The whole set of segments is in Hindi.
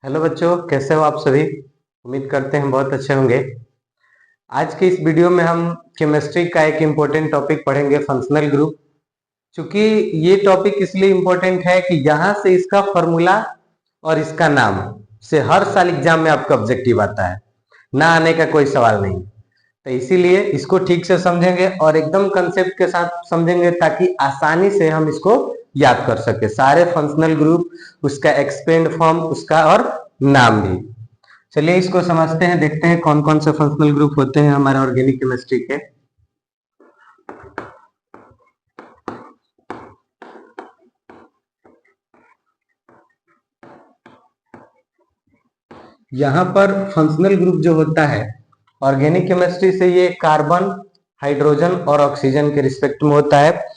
हेलो बच्चों, कैसे हो आप सभी। उम्मीद करते हैं बहुत अच्छे होंगे। आज के इस वीडियो में हम केमिस्ट्री का एक इम्पोर्टेंट टॉपिक पढ़ेंगे, फंक्शनल ग्रुप। क्योंकि ये टॉपिक इसलिए इम्पोर्टेंट है कि यहाँ से इसका फॉर्मूला और इसका नाम से हर साल एग्जाम में आपका ऑब्जेक्टिव आता है, ना आने का कोई सवाल नहीं। तो इसीलिए इसको ठीक से समझेंगे और एकदम कंसेप्ट के साथ समझेंगे ताकि आसानी से हम इसको याद कर सके, सारे फंक्शनल ग्रुप, उसका एक्सपेंड फॉर्म, उसका और नाम भी। चलिए इसको समझते हैं, देखते हैं कौन कौन से फंक्शनल ग्रुप होते हैं हमारे ऑर्गेनिक केमिस्ट्री के। यहाँ पर फंक्शनल ग्रुप जो होता है ऑर्गेनिक केमिस्ट्री से, ये कार्बन, हाइड्रोजन और ऑक्सीजन के रिस्पेक्ट में होता है।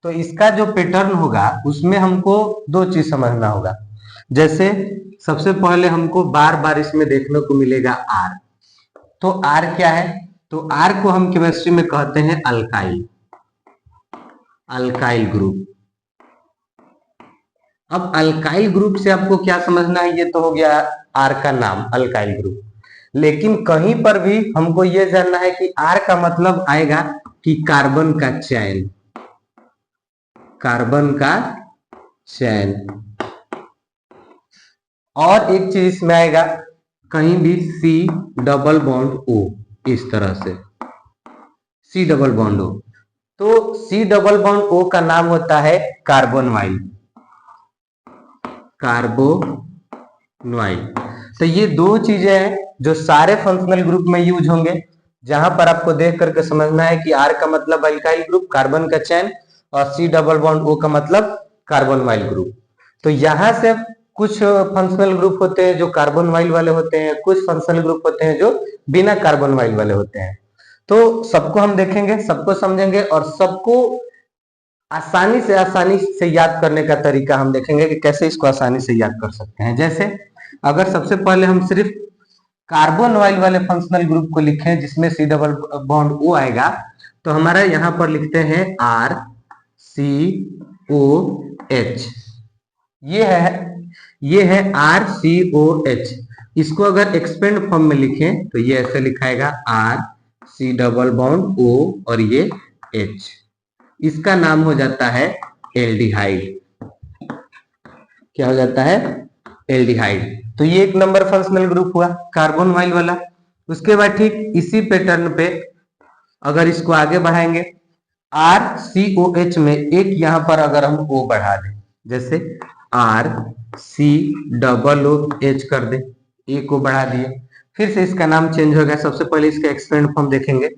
तो इसका जो पैटर्न होगा उसमें हमको दो चीज समझना होगा। जैसे सबसे पहले हमको बार बार इसमें देखने को मिलेगा आर। तो आर क्या है? तो आर को हम केमिस्ट्री में कहते हैं अल्काइल, अल्काइल ग्रुप। अब अल्काइल ग्रुप से आपको क्या समझना है, ये तो हो गया आर का नाम, अल्काइल ग्रुप। लेकिन कहीं पर भी हमको ये जानना है कि आर का मतलब आएगा कि कार्बन का चैन, कार्बन का चैन। और एक चीज इसमें आएगा, कहीं भी सी डबल बॉन्ड ओ, इस तरह से सी डबल बॉन्ड ओ। तो सी डबल बॉन्ड ओ का नाम होता है कार्बोनवाइल, कार्बोनवाइल। तो ये दो चीजें हैं जो सारे फंक्शनल ग्रुप में यूज होंगे। जहां पर आपको देख करके समझना है कि आर का मतलब अल्काइल ग्रुप, कार्बन का चैन, और सी डबल बॉन्ड ओ का मतलब कार्बोनवाइल ग्रुप। तो यहां से कुछ फंक्शनल ग्रुप होते हैं जो कार्बोनवाइल वाले होते हैं, कुछ फंक्शनल ग्रुप होते हैं जो बिना कार्बोनवाइल वाले होते हैं। तो सबको हम देखेंगे, सबको समझेंगे और सबको आसानी से याद करने का तरीका हम देखेंगे कि कैसे इसको आसानी से याद कर सकते हैं। जैसे अगर सबसे पहले हम सिर्फ कार्बन ऑयल वाले फंक्शनल ग्रुप को लिखें जिसमें सी डबल बॉन्ड ओ आएगा, तो हमारा यहां पर लिखते हैं आर सी ओ एच। ये है आर सी ओ एच। इसको अगर एक्सपेंड फॉर्म में लिखें तो ये ऐसे लिखाएगा R C double bond O और ये एच। इसका नाम हो जाता है एल्डिहाइड। क्या हो जाता है? एल्डिहाइड। तो ये एक नंबर फंक्शनल ग्रुप हुआ कार्बन वाइल वाला। उसके बाद ठीक इसी पैटर्न पे अगर इसको आगे बढ़ाएंगे, आर सी ओ एच में एक यहां पर अगर हम ओ बढ़ा दें, जैसे R C double O H कर दे, ए को बढ़ा दिए, फिर से इसका नाम चेंज हो गया। सबसे पहले इसका एक्सपेंड फॉर्म देखेंगे,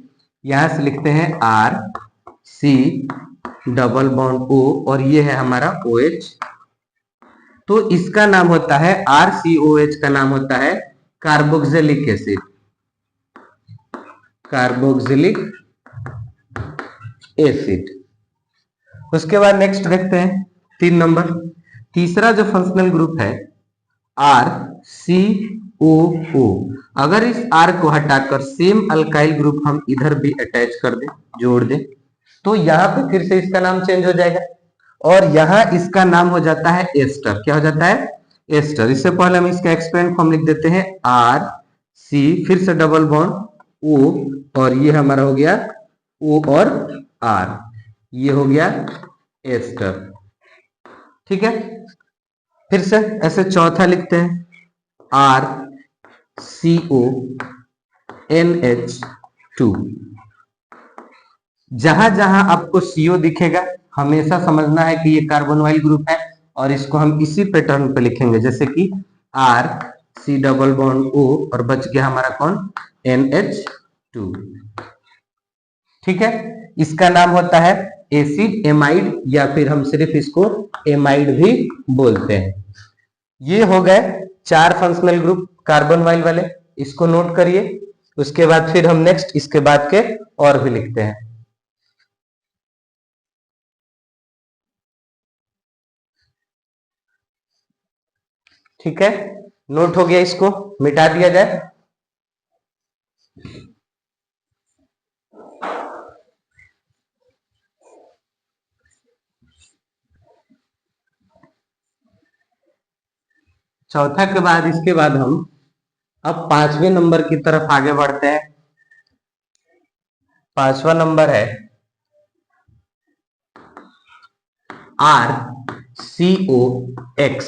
यहां से लिखते हैं R C double bond O और ये है हमारा ओ एच। तो इसका नाम होता है, आर सी ओ एच का नाम होता है कार्बोक्सिलिक एसिड, कार्बोक्सिलिक एसिड। उसके बाद नेक्स्ट देखते हैं 3 नंबर, तीसरा जो फंक्शनल ग्रुप है आर सी ओ ओ। अगर इस आर को हटाकर सेम अल्काइल ग्रुप हम इधर भी अटैच कर दें, जोड़ दें, तो यहां पे फिर से इसका नाम चेंज हो जाएगा और यहां इसका नाम हो जाता है एस्टर। क्या हो जाता है? एस्टर। इससे पहले हम इसका एक्सपेंड फॉर्म लिख देते हैं आर सी, फिर से डबल बॉन्ड ओ और ये हमारा हो गया ओ और आर, ये हो गया एस्टर। ठीक है, फिर से ऐसे चौथा लिखते हैं R C O N H two. जहां जहां आपको सीओ दिखेगा हमेशा समझना है कि ये कार्बोनवाइल ग्रुप है और इसको हम इसी पैटर्न पे लिखेंगे, जैसे कि R C double bond O और बच गया हमारा कौन? NH2। ठीक है, इसका नाम होता है एसिड एमाइड या फिर हम सिर्फ इसको एमाइड भी बोलते हैं। ये हो गए 4 फंक्शनल ग्रुप कार्बोनवाइल वाले, इसको नोट करिए। उसके बाद फिर हम नेक्स्ट इसके बाद के और भी लिखते हैं। ठीक है, नोट हो गया, इसको मिटा दिया जाए। चौथा के बाद इसके बाद हम अब 5वें नंबर की तरफ आगे बढ़ते हैं। 5वां नंबर है RCOX।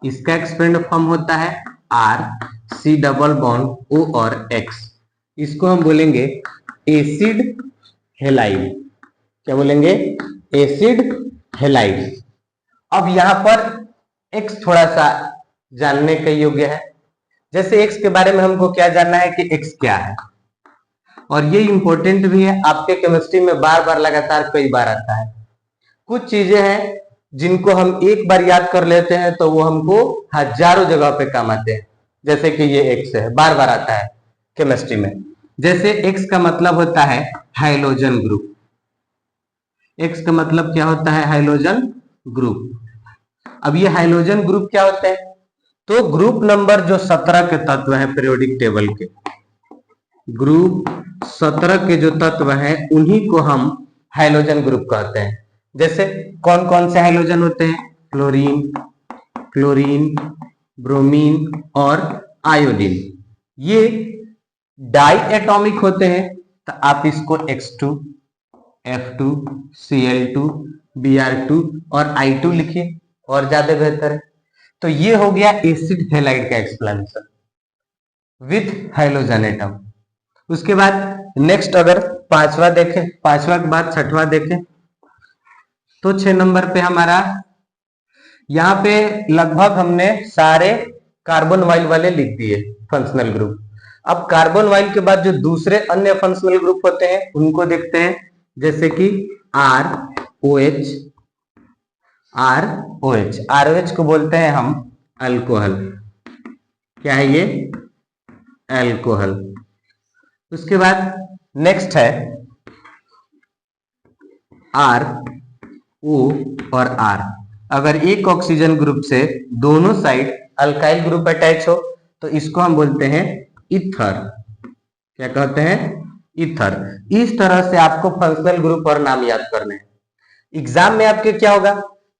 इसका एक्सपेंड फॉर्म होता है RC डबल बॉन्ड O और X। इसको हम बोलेंगे एसिड हेलाइड। क्या बोलेंगे? Acid halide. अब यहां पर X थोड़ा सा जानने के योग्य है। जैसे X के बारे में हमको क्या जानना है कि X क्या है, और ये इंपॉर्टेंट भी है, आपके केमिस्ट्री में बार बार लगातार कई बार आता है। कुछ चीजें हैं जिनको हम एक बार याद कर लेते हैं तो वो हमको हजारों जगह पे काम आते हैं। जैसे कि ये X है, बार बार आता है केमिस्ट्री में। जैसे X का मतलब होता है हाइड्रोजन ग्रुप। X का मतलब क्या होता है? Hydrogen group. अब ये हाइड्रोजन ग्रुप क्या होते हैं? तो ग्रुप नंबर जो 17 के तत्व हैं पीरियोडिक टेबल के, ग्रुप 17 के जो तत्व हैं उन्हीं को हम हाइड्रोजन ग्रुप कहते हैं। जैसे कौन कौन से हाइड्रोजन होते हैं? क्लोरीन, क्लोरीन, ब्रोमीन और आयोडीन। ये डाई एटॉमिक होते हैं, तो आप इसको X2, F2, Cl2, Br2 और I2 लिखिए और ज्यादा बेहतर है। तो ये हो गया एसिड हैलाइड का एक्सप्लेनेशन विथ हाइड्रोजन एटम। उसके बाद नेक्स्ट अगर पांचवा देखें, पांचवा के बाद छठवा देखें, तो 6 नंबर पे हमारा यहाँ पे लगभग हमने सारे कार्बन वाइल वाले लिख दिए फंक्शनल ग्रुप। अब कार्बन वाइल के बाद जो दूसरे अन्य फंक्शनल ग्रुप होते हैं उनको देखते हैं। जैसे कि ROH, ROH को बोलते हैं हम अल्कोहल। क्या है ये? अल्कोहल। उसके बाद नेक्स्ट है RO और R। अगर एक ऑक्सीजन ग्रुप से दोनों साइड अल्काइल ग्रुप अटैच हो तो इसको हम बोलते हैं ईथर। क्या कहते हैं? ईथर। इस तरह से आपको फंक्शनल ग्रुप और नाम याद करने हैं। एग्जाम में आपके क्या होगा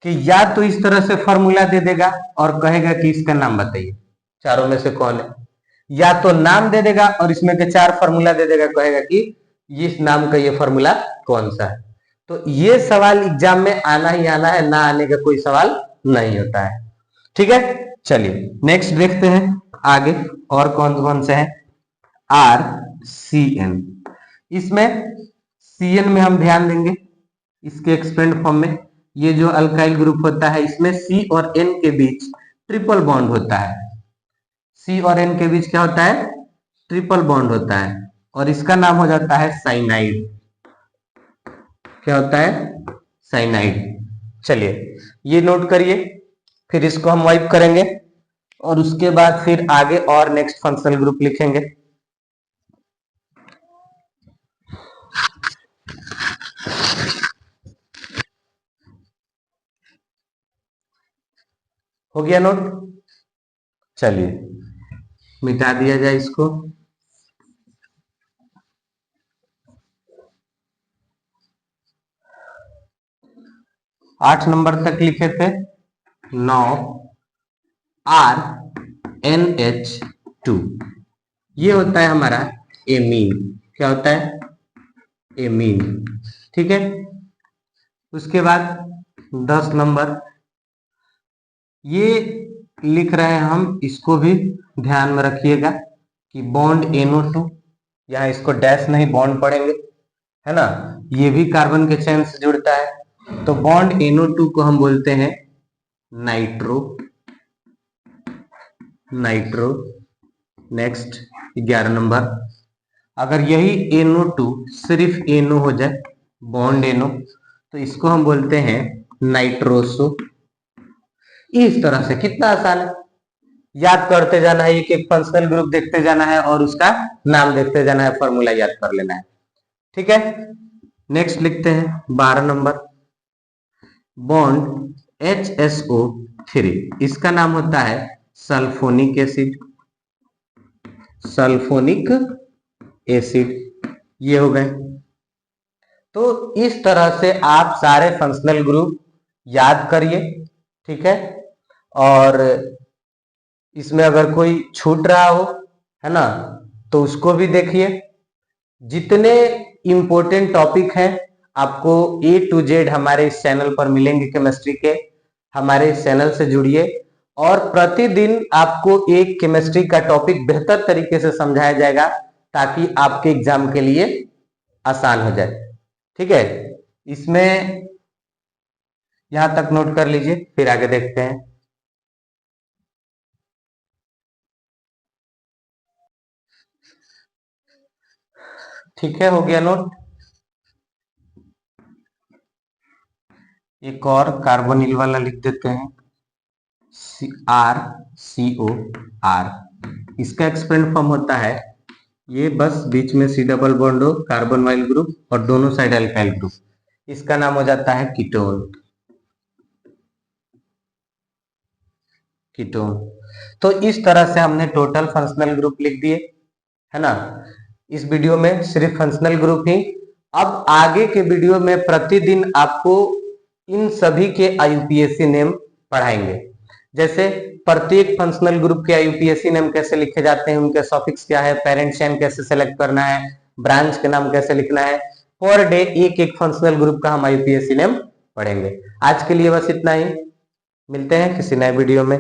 कि या तो इस तरह से फॉर्मूला दे देगा और कहेगा कि इसका नाम बताइए, चारों में से कौन है, या तो नाम दे देगा और इसमें के 4 फॉर्मूला दे देगा, कहेगा कि इस नाम का ये फॉर्मूला कौन सा है। तो ये सवाल एग्जाम में आना ही आना है, ना आने का कोई सवाल नहीं होता है। ठीक है, चलिए नेक्स्ट देखते हैं आगे और कौन कौन से हैं। RCN। इसमें CN में हम ध्यान देंगे इसके एक्सपेंड फॉर्म में। ये जो अल्काइल ग्रुप होता है इसमें C और N के बीच ट्रिपल बॉन्ड होता है। C और N के बीच क्या होता है? ट्रिपल बॉन्ड होता है और इसका नाम हो जाता है साइनाइड। क्या होता है? साइनाइड। चलिए ये नोट करिए, फिर इसको हम वाइप करेंगे और उसके बाद फिर आगे और नेक्स्ट फंक्शनल ग्रुप लिखेंगे। हो गया नोट? चलिए मिटा दिया जाए इसको। आठ नंबर तक लिखे थे। 9 RNH2। ये होता है हमारा एमीन। क्या होता है? एमीन। ठीक है। उसके बाद 10 नंबर ये लिख रहे हैं हम, इसको भी ध्यान में रखिएगा कि बॉन्ड NO2, यहाँ इसको डैश नहीं बॉन्ड पढ़ेंगे, है ना, ये भी कार्बन के चेन से जुड़ता है। तो बॉन्ड NO2 को हम बोलते हैं नाइट्रो। नाइट्रो। नेक्स्ट 11 नंबर, अगर यही NO2 सिर्फ NO हो जाए, बॉन्ड NO, तो इसको हम बोलते हैं नाइट्रोसो। इस तरह से कितना आसान है, याद करते जाना है, एक एक फंक्शनल ग्रुप देखते जाना है और उसका नाम देखते जाना है, फॉर्मूला याद कर लेना है। ठीक है, नेक्स्ट लिखते हैं 12 नंबर, बॉन्ड HSO3। इसका नाम होता है सल्फोनिक एसिड। Sulphonic acid. ये हो गए। तो इस तरह से आप सारे फंक्शनल ग्रुप याद करिए। ठीक है, और इसमें अगर कोई छूट रहा हो, है ना, तो उसको भी देखिए। जितने इंपॉर्टेंट टॉपिक हैं आपको A to Z हमारे इस चैनल पर मिलेंगे केमिस्ट्री के। हमारे इस चैनल से जुड़िए और प्रतिदिन आपको एक केमिस्ट्री का टॉपिक बेहतर तरीके से समझाया जाएगा ताकि आपके एग्जाम के लिए आसान हो जाए। ठीक है, इसमें यहां तक नोट कर लीजिए, फिर आगे देखते हैं। ठीक है, हो गया नोट। एक और कार्बोनिल वाला लिख देते हैं, RCOR। इसका एक्सपेंड फॉर्म होता है, ये बस बीच में C डबल बॉन्ड हो, कार्बन वाइल ग्रुप और दोनों साइड अल्काइल ग्रुप, इसका नाम हो जाता है कीटोन। कीटोन। तो इस तरह से हमने टोटल फंक्शनल ग्रुप लिख दिए, है ना। इस वीडियो में सिर्फ फंक्शनल ग्रुप ही। अब आगे के वीडियो में प्रतिदिन आपको इन सभी के IUPAC नेम पढ़ाएंगे। जैसे प्रत्येक फंक्शनल ग्रुप के IUPAC नेम कैसे लिखे जाते हैं, उनके सफिक्स क्या है, पेरेंट चेन कैसे सेलेक्ट करना है, ब्रांच के नाम कैसे लिखना है। पर डे एक एक फंक्शनल ग्रुप का हम IUPAC नेम पढ़ेंगे। आज के लिए बस इतना ही, मिलते हैं किसी नए वीडियो में।